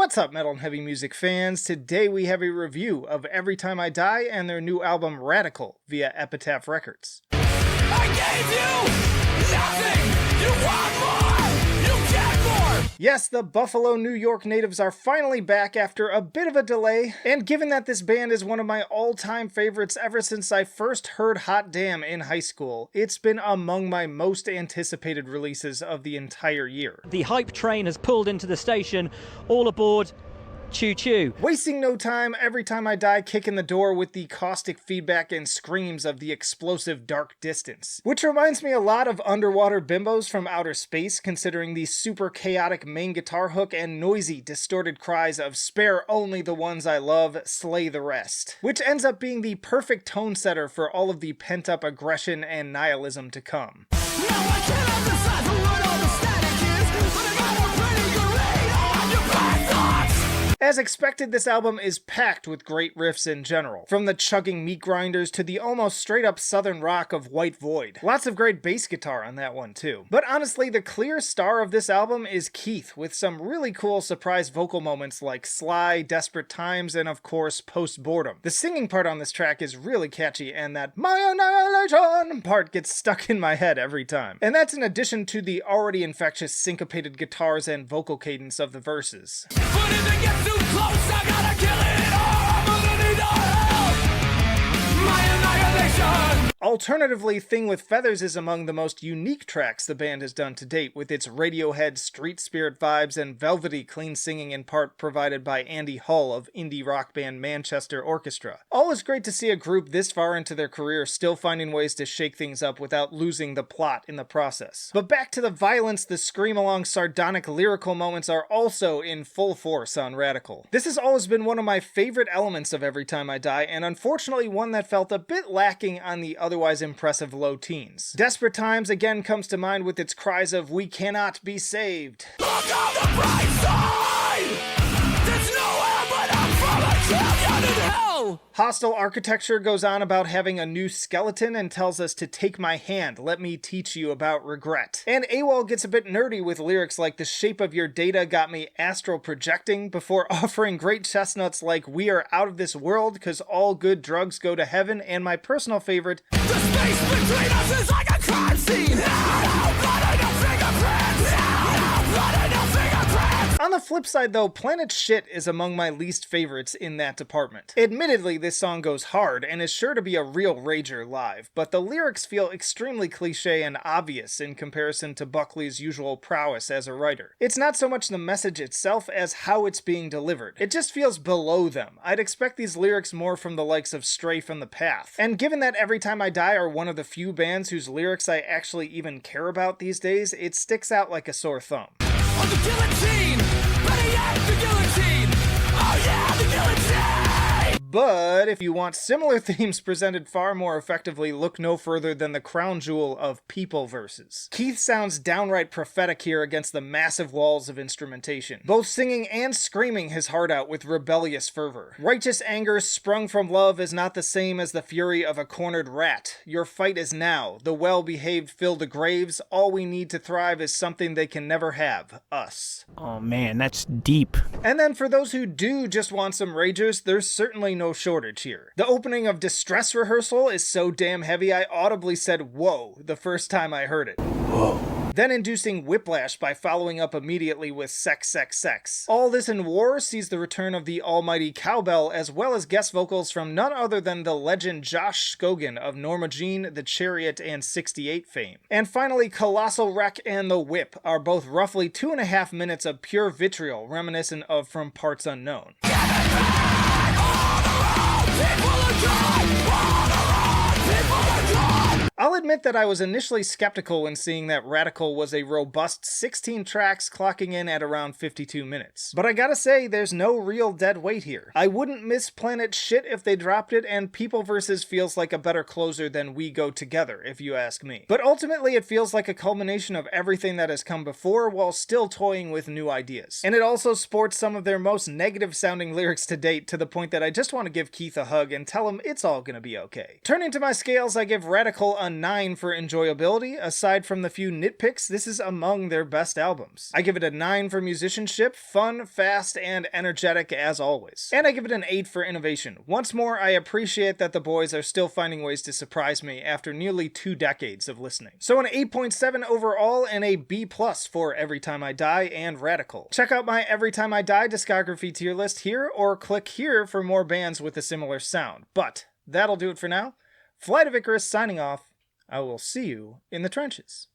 What's up, metal and heavy music fans? Today we have a review of Every Time I Die and their new album Radical via Epitaph Records. I gave you nothing! You want more! You get more! Yes, the Buffalo, New York natives are finally back after a bit of a delay, and given that this band is one of my all-time favorites ever since I first heard Hot Damn in high school, it's been among my most anticipated releases of the entire year. The hype train has pulled into the station. All aboard. Choo choo. Wasting no time, Every Time I Die kick in the door with the caustic feedback and screams of the explosive dark distance. Which reminds me a lot of Underwater Bimbos from Outer Space, considering the super chaotic main guitar hook and noisy, distorted cries of "spare only the ones I love, slay the rest." Which ends up being the perfect tone setter for all of the pent-up aggression and nihilism to come. Now I cannot decipher what all the static is, but I got a pretty good read on your bad thoughts! As expected, this album is packed with great riffs in general, from the chugging meat grinders to the almost straight-up southern rock of White Void. Lots of great bass guitar on that one too. But honestly, the clear star of this album is Keith, with some really cool surprise vocal moments like Sly, Desperate Times, and of course, Post-Boredom. The singing part on this track is really catchy, and that "My Annihilation" part gets stuck in my head every time. And that's in addition to the already infectious syncopated guitars and vocal cadence of the verses. But if it gets too close, I gotta kill it all! I'm gonna need your help! My annihilation! Alternatively, Thing with Feathers is among the most unique tracks the band has done to date, with its Radiohead street spirit vibes and velvety clean singing in part provided by Andy Hull of indie rock band Manchester Orchestra. Always great to see a group this far into their career still finding ways to shake things up without losing the plot in the process. But back to the violence, the scream-along sardonic lyrical moments are also in full force on Radical. This has always been one of my favorite elements of Every Time I Die, and unfortunately one that felt a bit lacking on the otherwise impressive low teens. Desperate Times again comes to mind with its cries of "We cannot be saved." Look on the bright side! There's nowhere but up from a trillion in hell! Hostile Architecture goes on about having a new skeleton and tells us to take my hand, let me teach you about regret. And AWOL gets a bit nerdy with lyrics like "the shape of your data got me astral projecting," before offering great chestnuts like "we are out of this world cause all good drugs go to heaven," and my personal favorite, The space between us is like a crime scene! No blood and no fingerprints! No blood and no fingerprints! On the flip side though, Planet Shit is among my least favorites in that department. Admittedly, this song goes hard and is sure to be a real rager live, but the lyrics feel extremely cliche and obvious in comparison to Buckley's usual prowess as a writer. It's not so much the message itself as how it's being delivered. It just feels below them. I'd expect these lyrics more from the likes of Stray from the Path. And given that Every Time I Die are one of the few bands whose lyrics I actually even care about these days, it sticks out like a sore thumb. On the guillotine! Better yet, the guillotine! Oh yeah, the guillotine! But if you want similar themes presented far more effectively, look no further than the crown jewel of People verses. Keith sounds downright prophetic here against the massive walls of instrumentation, both singing and screaming his heart out with rebellious fervor. Righteous anger sprung from love is not the same as the fury of a cornered rat. Your fight is now. The well-behaved fill the graves. All we need to thrive is something they can never have. Us. Oh man, that's deep. And then for those who do just want some ragers, there's certainly no shortage here. The opening of Distress Rehearsal is so damn heavy I audibly said "whoa" the first time I heard it. Whoa. Then inducing whiplash by following up immediately with Sex, Sex, Sex. All This in War sees the return of the almighty cowbell as well as guest vocals from none other than the legend Josh Scogin of Norma Jean, The Chariot, and 68 fame. And finally, Colossal Wreck and The Whip are both roughly 2.5 minutes of pure vitriol reminiscent of From Parts Unknown. I'll admit that I was initially skeptical when seeing that Radical was a robust 16 tracks clocking in at around 52 minutes. But I gotta say, there's no real dead weight here. I wouldn't miss Planet Shit if they dropped it, and People Versus feels like a better closer than We Go Together, if you ask me. But ultimately, it feels like a culmination of everything that has come before while still toying with new ideas. And it also sports some of their most negative sounding lyrics to date, to the point that I just want to give Keith a hug and tell him it's all gonna be okay. Turning to my scales, I give Radical a 9 for enjoyability. Aside from the few nitpicks, this is among their best albums. I give it a 9 for musicianship, fun, fast, and energetic as always. And I give it an 8 for innovation. Once more, I appreciate that the boys are still finding ways to surprise me after nearly 2 decades of listening. So an 8.7 overall and a B+ for Every Time I Die and Radical. Check out my Every Time I Die discography tier list here, or click here for more bands with a similar sound. But that'll do it for now. Flight of Icarus signing off. I will see you in the trenches.